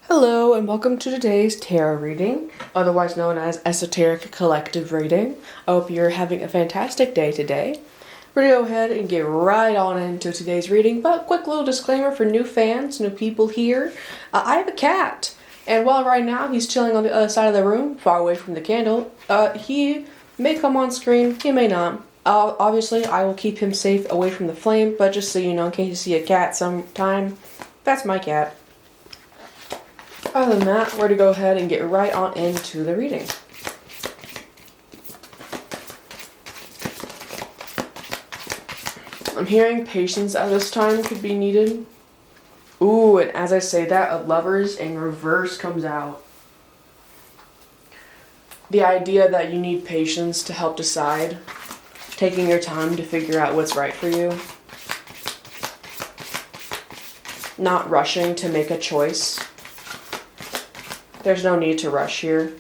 Hello and welcome to today's tarot reading, otherwise known as Esoteric Collective Reading. I hope you're having a fantastic day today. We're going to go ahead and get right on into today's reading, but quick little disclaimer for new fans, new people here. I have a cat, and while right now he's chilling on the other side of the room, far away from the candle, he may come on screen, he may not. Obviously, I will keep him safe away from the flame, but just so you know, in case you see a cat sometime, that's my cat. Other than that, we're going to go ahead and get right on into the reading. I'm hearing patience at this time could be needed. Ooh, and as I say that, a Lovers in reverse comes out. The idea that you need patience to help decide, taking your time to figure out what's right for you. Not rushing to make a choice. There's no need to rush here.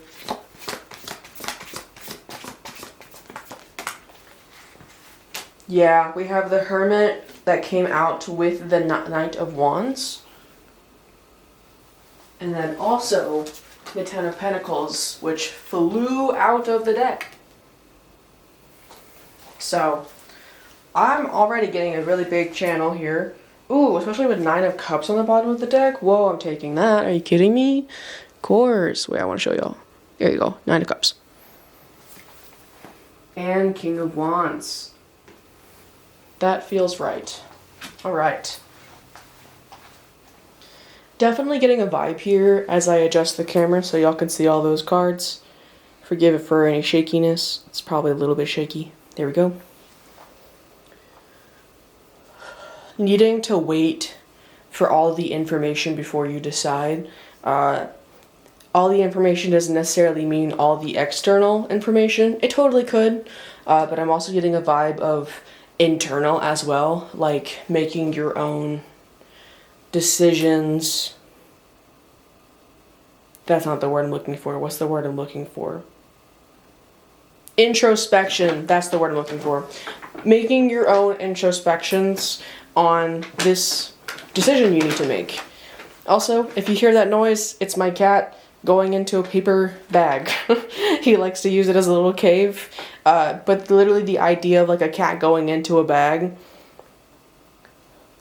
Yeah, we have the Hermit that came out with the Knight of Wands. And then also the Ten of Pentacles, which flew out of the deck. So, I'm already getting a really big channel here. Ooh, especially with Nine of Cups on the bottom of the deck. Whoa, I'm taking that. Are you kidding me? Of course. Wait, I want to show y'all. There you go. Nine of Cups. And King of Wands. That feels right. Alright. Definitely getting a vibe here as I adjust the camera so y'all can see all those cards. Forgive it for any shakiness. It's probably a little bit shaky. There we go. Needing to wait for all the information before you decide. All the information doesn't necessarily mean all the external information. It totally could, but I'm also getting a vibe of internal as well, like making your own decisions. That's not the word I'm looking for. What's the word I'm looking for? Introspection. That's the word I'm looking for. Making your own introspections on this decision you need to make. Also, if you hear that noise, it's my cat going into a paper bag. He likes to use it as a little cave. But literally the idea of like a cat going into a bag,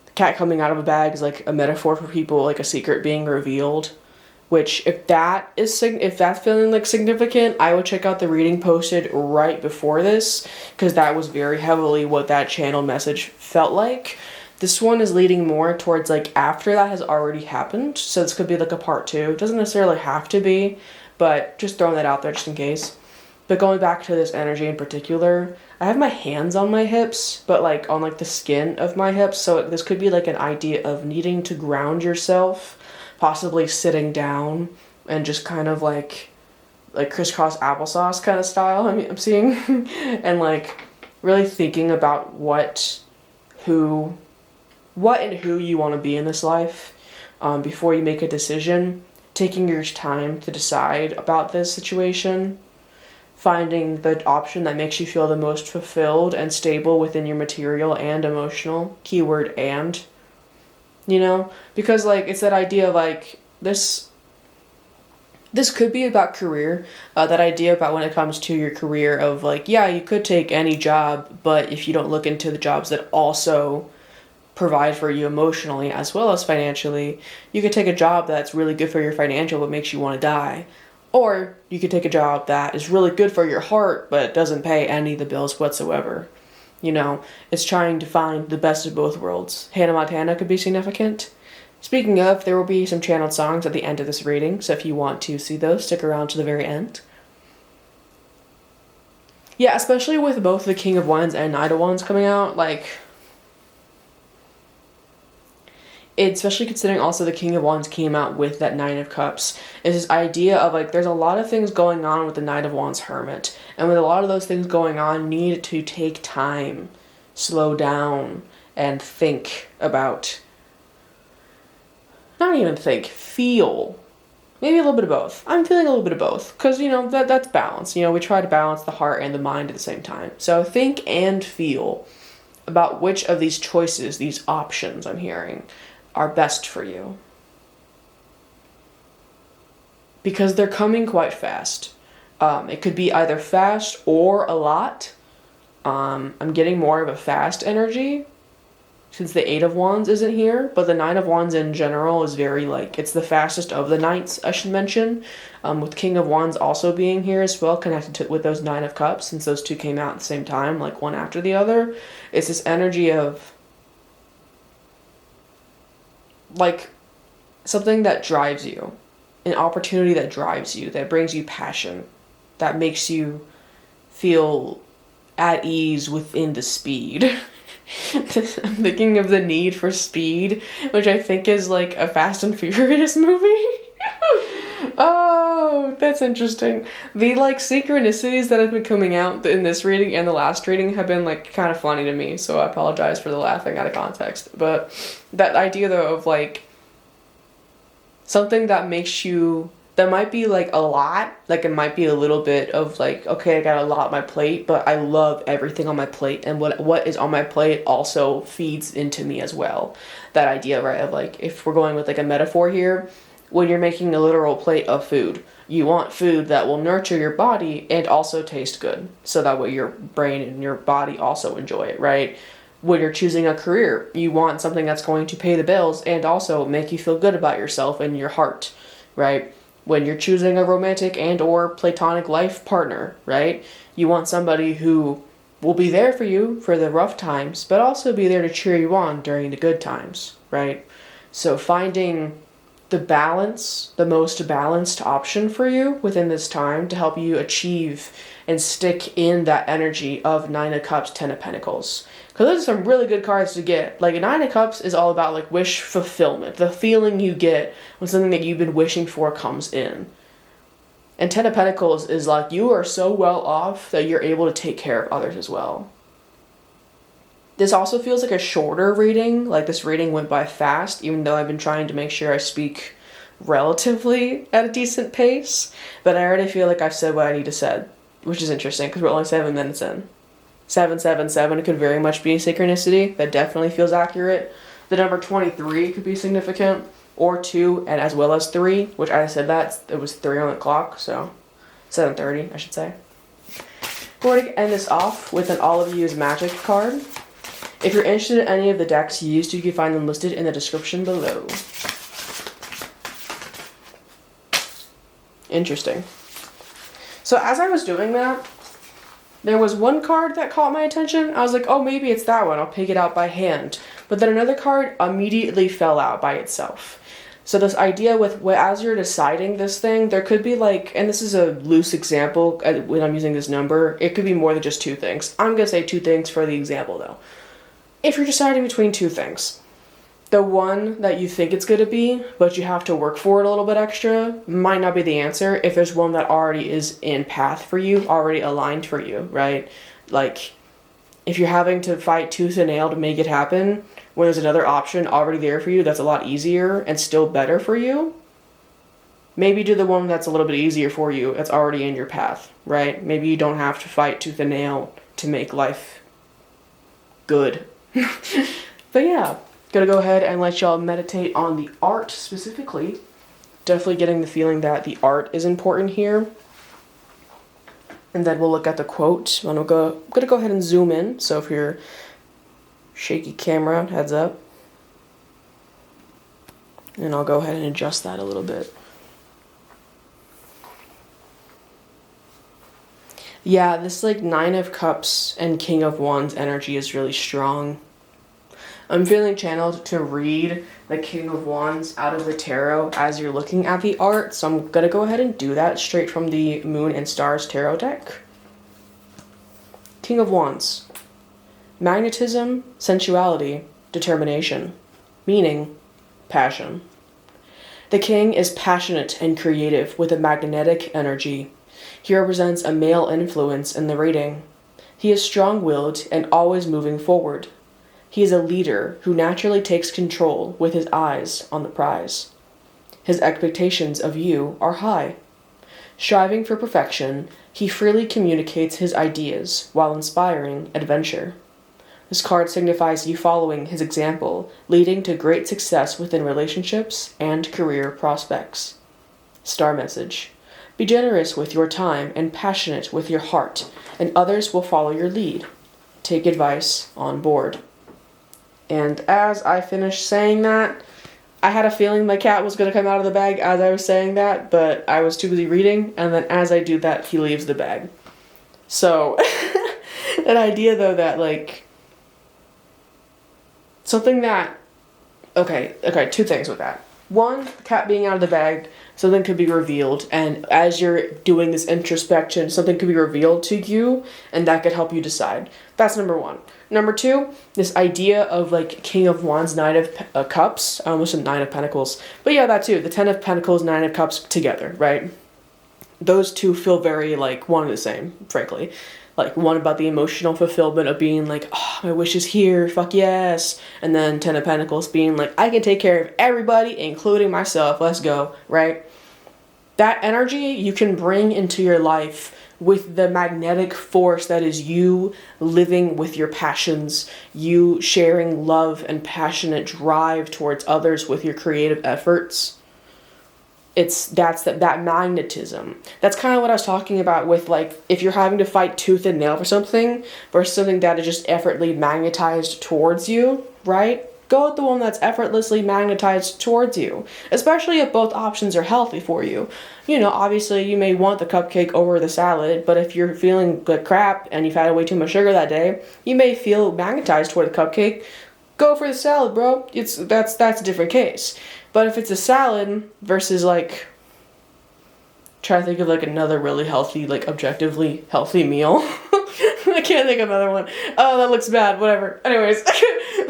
the cat coming out of a bag is like a metaphor for people, like a secret being revealed. Which, if that's feeling like significant, I would check out the reading posted right before this, because that was very heavily what that channel message felt like. This one is leading more towards like after that has already happened, so this could be like a part 2. It doesn't necessarily have to be, but just throwing that out there just in case. But going back to this energy in particular, I have my hands on my hips, but like on like the skin of my hips, so this could be like an idea of needing to ground yourself, possibly sitting down and just kind of like crisscross applesauce kind of style I'm seeing, and like really thinking about what and who you want to be in this life before you make a decision, taking your time to decide about this situation, finding the option that makes you feel the most fulfilled and stable within your material and emotional, keyword and, you know, because like it's that idea of like this could be about career, that idea about when it comes to your career of like, yeah, you could take any job, but if you don't look into the jobs that also provide for you emotionally as well as financially, you could take a job that's really good for your financial but makes you want to die. Or you could take a job that is really good for your heart but doesn't pay any of the bills whatsoever. You know, it's trying to find the best of both worlds. Hannah Montana could be significant. Speaking of, there will be some channeled songs at the end of this reading, so if you want to see those, stick around to the very end. Yeah, especially with both the King of Wands and Knight of Wands coming out, like, especially considering also the King of Wands came out with that Nine of Cups, is this idea of like there's a lot of things going on with the Knight of Wands Hermit, and with a lot of those things going on, need to take time, slow down, and think about, not even think, feel. Maybe a little bit of both. I'm feeling a little bit of both, because, you know, that's balance. You know, we try to balance the heart and the mind at the same time. So think and feel about which of these choices, these options I'm hearing, are best for you. because they're coming quite fast. It could be either fast or a lot. I'm getting more of a fast energy since the Eight of Wands isn't here, but the Nine of Wands in general is very, like, it's the fastest of the Knights, I should mention, with King of Wands also being here as well, connected with those Nine of Cups, since those two came out at the same time, like one after the other. It's this energy of, like, something that drives you, an opportunity that drives you, that brings you passion, that makes you feel at ease within the speed. I'm thinking of the Need for Speed, which I think is like a Fast and Furious movie. Oh, that's interesting. The like synchronicities that have been coming out in this reading and the last reading have been like kind of funny to me, so I apologize for the laughing out of context. But that idea though of like something that makes you, that might be like a lot, like it might be a little bit of like, okay, I got a lot on my plate, but I love everything on my plate, and what is on my plate also feeds into me as well. That idea, right, of like, if we're going with like a metaphor here, when you're making a literal plate of food, you want food that will nurture your body and also taste good, so that way your brain and your body also enjoy it, right? When you're choosing a career, you want something that's going to pay the bills and also make you feel good about yourself and your heart, right? When you're choosing a romantic and or platonic life partner, right? You want somebody who will be there for you for the rough times, but also be there to cheer you on during the good times, right? So finding the balance, the most balanced option for you within this time to help you achieve and stick in that energy of Nine of Cups, Ten of Pentacles. Because those are some really good cards to get. Like, a Nine of Cups is all about, like, wish fulfillment. The feeling you get when something that you've been wishing for comes in. And Ten of Pentacles is like, you are so well off that you're able to take care of others as well. This also feels like a shorter reading. Like, this reading went by fast, even though I've been trying to make sure I speak relatively at a decent pace. But I already feel like I've said what I need to say, which is interesting, because we're only 7 minutes in. 777 could very much be a synchronicity. That definitely feels accurate. The number 23 could be significant, or 2, and as well as 3, which I said that. It was 3 on the clock, so 7:30, I should say. We're going to end this off with an All of You is Magic card. If you're interested in any of the decks used, you can find them listed in the description below. Interesting. So as I was doing that, there was one card that caught my attention. I was like, oh, maybe it's that one. I'll pick it out by hand. But then another card immediately fell out by itself. So this idea with, as you're deciding this thing, there could be like, and this is a loose example when I'm using this number, it could be more than just 2 things. I'm going to say 2 things for the example though. If you're deciding between 2 things, the one that you think it's going to be, but you have to work for it a little bit extra, might not be the answer if there's one that already is in path for you, already aligned for you, right? Like, if you're having to fight tooth and nail to make it happen, when there's another option already there for you that's a lot easier and still better for you, maybe do the one that's a little bit easier for you, that's already in your path, right? Maybe you don't have to fight tooth and nail to make life good. But yeah. Gonna go ahead and let y'all meditate on the art specifically. Definitely getting the feeling that the art is important here. And then we'll look at the quote. I'm gonna go ahead and zoom in. So if you're shaky camera, heads up. And I'll go ahead and adjust that a little bit. Yeah, this like Nine of Cups and King of Wands energy is really strong. I'm feeling channeled to read the King of Wands out of the tarot as you're looking at the art, so I'm going to go ahead and do that straight from the Moon and Stars tarot deck. King of Wands. Magnetism, sensuality, determination. Meaning, passion. The King is passionate and creative with a magnetic energy. He represents a male influence in the reading. He is strong-willed and always moving forward. He is a leader who naturally takes control with his eyes on the prize. His expectations of you are high. Striving for perfection, he freely communicates his ideas while inspiring adventure. This card signifies you following his example, leading to great success within relationships and career prospects. Star message. Be generous with your time and passionate with your heart, and others will follow your lead. Take advice on board. And as I finished saying that, I had a feeling my cat was going to come out of the bag as I was saying that, but I was too busy reading, and then as I do that, he leaves the bag. So, that idea though that like, something that, okay, two things with that. One, the cat being out of the bag, something could be revealed, and as you're doing this introspection, something could be revealed to you, and that could help you decide. That's number one. Number two, this idea of like King of Wands, Knight of Cups. I almost said Nine of Pentacles. But yeah, that too. The Ten of Pentacles, Nine of Cups together, right? Those two feel very like one and the same, frankly. Like one about the emotional fulfillment of being like, oh, my wish is here, fuck yes. And then Ten of Pentacles being like, I can take care of everybody, including myself, let's go, right? That energy you can bring into your life with the magnetic force that is you living with your passions, you sharing love and passionate drive towards others with your creative efforts. That's that magnetism. That's kind of what I was talking about with like, if you're having to fight tooth and nail for something versus something that is just effortlessly magnetized towards you, right? Go with the one that's effortlessly magnetized towards you, especially if both options are healthy for you. You know, obviously you may want the cupcake over the salad, but if you're feeling like crap and you've had way too much sugar that day, you may feel magnetized toward the cupcake. Go for the salad, bro. That's a different case. But if it's a salad versus like, try to think of like another really healthy, like objectively healthy meal. I can't think of another one. Oh, that looks bad. Whatever. Anyways,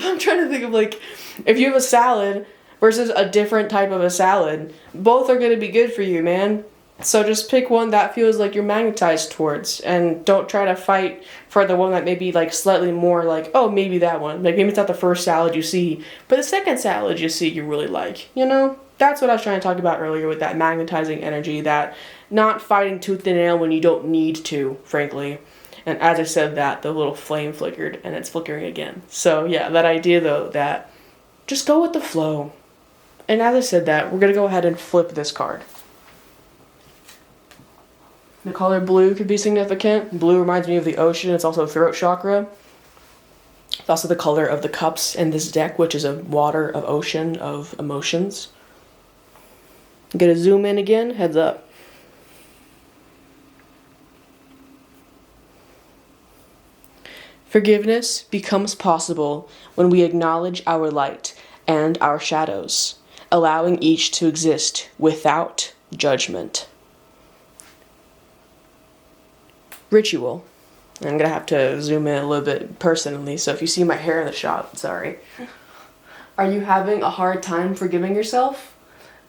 I'm trying to think of like, if you have a salad versus a different type of a salad, both are going to be good for you, man. So just pick one that feels like you're magnetized towards, and don't try to fight for the one that may be like slightly more like, oh, maybe that one. Like maybe it's not the first salad you see, but the second salad you see you really like, you know? That's what I was trying to talk about earlier with that magnetizing energy, that not fighting tooth and nail when you don't need to, frankly. And as I said that, the little flame flickered, and it's flickering again. So yeah, that idea though, that just go with the flow. And as I said that, we're going to go ahead and flip this card. The color blue could be significant. Blue reminds me of the ocean. It's also a throat chakra. It's also the color of the cups in this deck, which is a water of ocean of emotions. I'm going to zoom in again. Heads up. Forgiveness becomes possible when we acknowledge our light and our shadows, allowing each to exist without judgment. Ritual. I'm going to have to zoom in a little bit personally, so if you see my hair in the shot, sorry. Are you having a hard time forgiving yourself?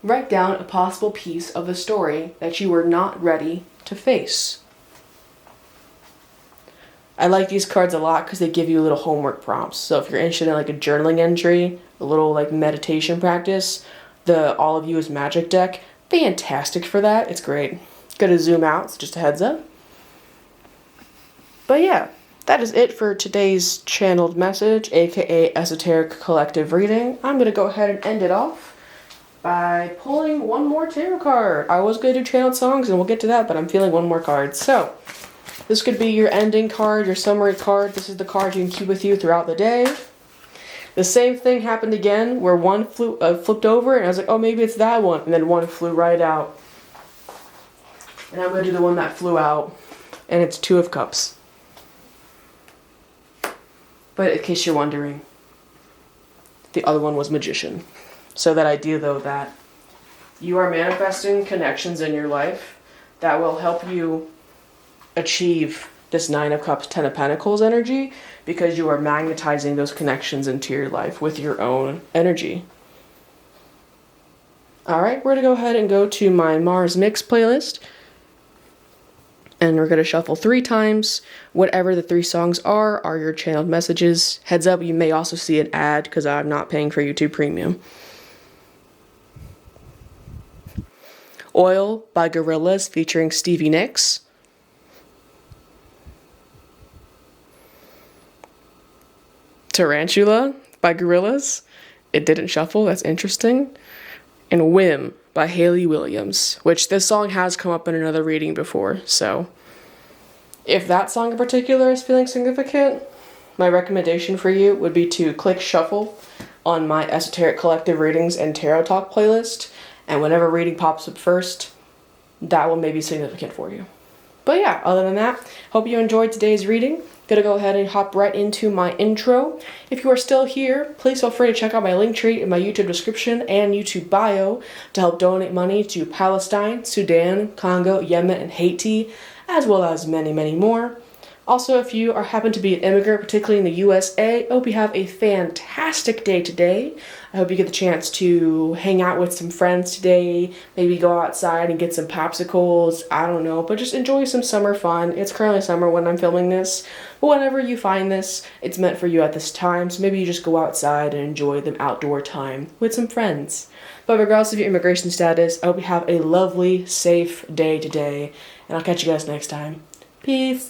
Write down a possible piece of the story that you were not ready to face. I like these cards a lot because they give you little homework prompts. So if you're interested in like a journaling entry, a little like meditation practice, the All of You is Magic deck, fantastic for that. It's great. Gotta zoom out, so just a heads up. But yeah, that is it for today's channeled message, aka Esoteric Collective reading. I'm gonna go ahead and end it off by pulling one more tarot card. I was gonna do channeled songs and we'll get to that, but I'm feeling one more card. So, this could be your ending card, your summary card. This is the card you can keep with you throughout the day. The same thing happened again, where one flipped over, and I was like, oh, maybe it's that one. And then one flew right out. And I'm going to do the one that flew out, and it's Two of Cups. But in case you're wondering, the other one was Magician. So that idea, though, that you are manifesting connections in your life that will help you achieve this Nine of Cups, Ten of Pentacles energy, because you are magnetizing those connections into your life with your own energy. Alright, we're going to go ahead and go to my Mars Mix playlist. And we're going to shuffle 3 times. Whatever the 3 songs are your channeled messages. Heads up, you may also see an ad because I'm not paying for YouTube Premium. Oil by Gorillaz featuring Stevie Nicks. Tarantula by Gorillaz. It didn't shuffle, that's interesting. And Whim by Hayley Williams, which this song has come up in another reading before, so if that song in particular is feeling significant, my recommendation for you would be to click shuffle on my Esoteric Collective Readings and Tarot Talk playlist, and whenever reading pops up first, that one may be significant for you. But yeah, other than that, hope you enjoyed today's reading. Gonna go ahead and hop right into my intro. If you are still here, please feel free to check out my link tree in my YouTube description and YouTube bio to help donate money to Palestine, Sudan, Congo, Yemen, and Haiti, as well as many, many more. Also, if you happen to be an immigrant, particularly in the USA, I hope you have a fantastic day today. I hope you get the chance to hang out with some friends today, maybe go outside and get some popsicles, I don't know, but just enjoy some summer fun. It's currently summer when I'm filming this, but whenever you find this, it's meant for you at this time, so maybe you just go outside and enjoy the outdoor time with some friends. But regardless of your immigration status, I hope you have a lovely, safe day today, and I'll catch you guys next time. Peace!